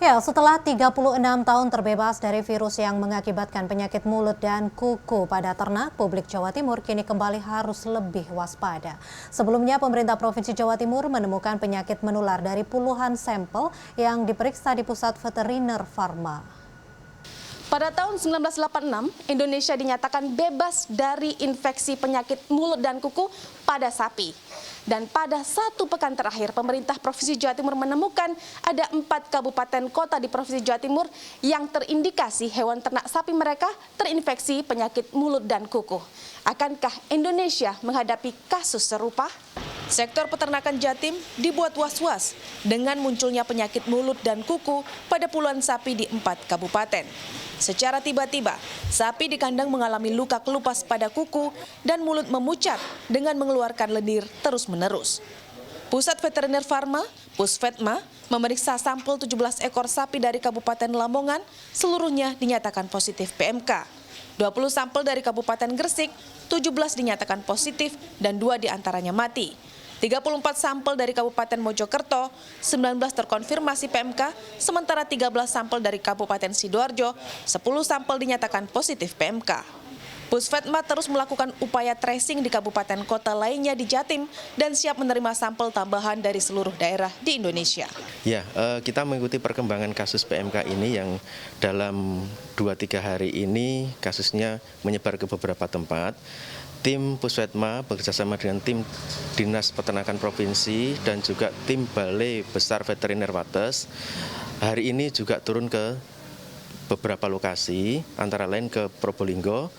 Ya, setelah 36 tahun terbebas dari virus yang mengakibatkan penyakit mulut dan kuku pada ternak, publik Jawa Timur kini kembali harus lebih waspada. Sebelumnya, pemerintah Provinsi Jawa Timur menemukan penyakit menular dari puluhan sampel yang diperiksa di Pusat Veteriner Farma. Pada tahun 1986, Indonesia dinyatakan bebas dari infeksi penyakit mulut dan kuku pada sapi. Dan pada 1 pekan terakhir, pemerintah Provinsi Jawa Timur menemukan ada 4 kabupaten kota di Provinsi Jawa Timur yang terindikasi hewan ternak sapi mereka terinfeksi penyakit mulut dan kuku. Akankah Indonesia menghadapi kasus serupa? Sektor peternakan Jatim dibuat was-was dengan munculnya penyakit mulut dan kuku pada puluhan sapi di 4 kabupaten. Secara tiba-tiba, sapi di kandang mengalami luka kelupas pada kuku dan mulut memucat dengan mengeluarkan lendir terus-menerus. Pusat Veteriner Farma, Pusvetma, memeriksa sampel 17 ekor sapi dari Kabupaten Lamongan, seluruhnya dinyatakan positif PMK. 20 sampel dari Kabupaten Gresik, 17 dinyatakan positif dan 2 diantaranya mati. 34 sampel dari Kabupaten Mojokerto, 19 terkonfirmasi PMK, sementara 13 sampel dari Kabupaten Sidoarjo, 10 sampel dinyatakan positif PMK. Pusvetma terus melakukan upaya tracing di kabupaten kota lainnya di Jatim dan siap menerima sampel tambahan dari seluruh daerah di Indonesia. Ya, kita mengikuti perkembangan kasus PMK ini yang dalam 2-3 hari ini kasusnya menyebar ke beberapa tempat. Tim Pusvetma bekerjasama dengan tim Dinas Peternakan Provinsi dan juga tim Balai Besar Veteriner Wates hari ini juga turun ke beberapa lokasi, antara lain ke Probolinggo,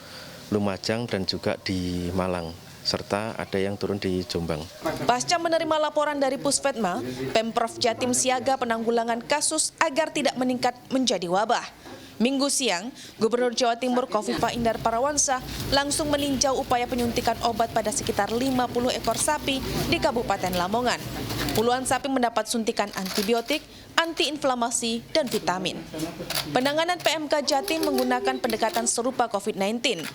Lumajang, dan juga di Malang, serta ada yang turun di Jombang. Pasca menerima laporan dari Pusvetma, Pemprov Jatim siaga penanggulangan kasus agar tidak meningkat menjadi wabah. Minggu siang, Gubernur Jawa Timur Khofifah Indar Parawansa langsung meninjau upaya penyuntikan obat pada sekitar 50 ekor sapi di Kabupaten Lamongan. Puluhan sapi mendapat suntikan antibiotik, antiinflamasi, dan vitamin. Penanganan PMK Jatim menggunakan pendekatan serupa COVID-19.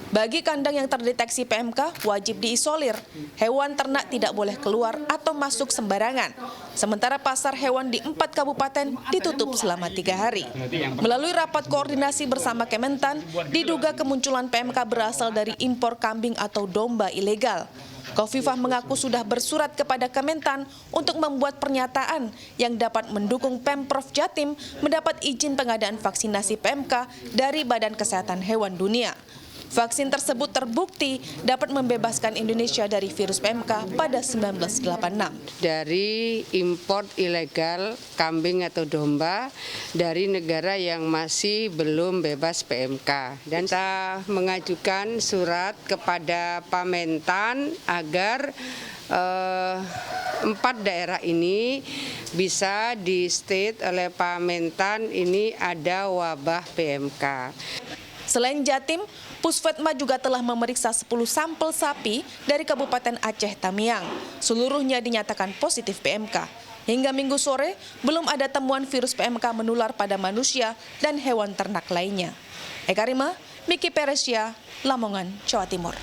Bagi kandang yang terdeteksi PMK, wajib diisolir. Hewan ternak tidak boleh keluar atau masuk sembarangan. Sementara pasar hewan di 4 kabupaten ditutup selama 3 hari. Melalui rapat koordinasi bersama Kementan, diduga kemunculan PMK berasal dari impor kambing atau domba ilegal. Khofifah mengaku sudah bersurat kepada Kementan untuk membuat pernyataan yang dapat mendukung Pemprov Jatim mendapat izin pengadaan vaksinasi PMK dari Badan Kesehatan Hewan Dunia. Vaksin tersebut terbukti dapat membebaskan Indonesia dari virus PMK pada 1986. Dari impor ilegal kambing atau domba dari negara yang masih belum bebas PMK. Dan kita mengajukan surat kepada Pamentan agar 4 daerah ini bisa di-state oleh Pamentan ini ada wabah PMK. Selain Jatim, Pusvetma juga telah memeriksa 10 sampel sapi dari Kabupaten Aceh Tamiang. Seluruhnya dinyatakan positif PMK. Hingga Minggu sore, belum ada temuan virus PMK menular pada manusia dan hewan ternak lainnya. Eka Rima, Miki Peresia, Lamongan, Jawa Timur.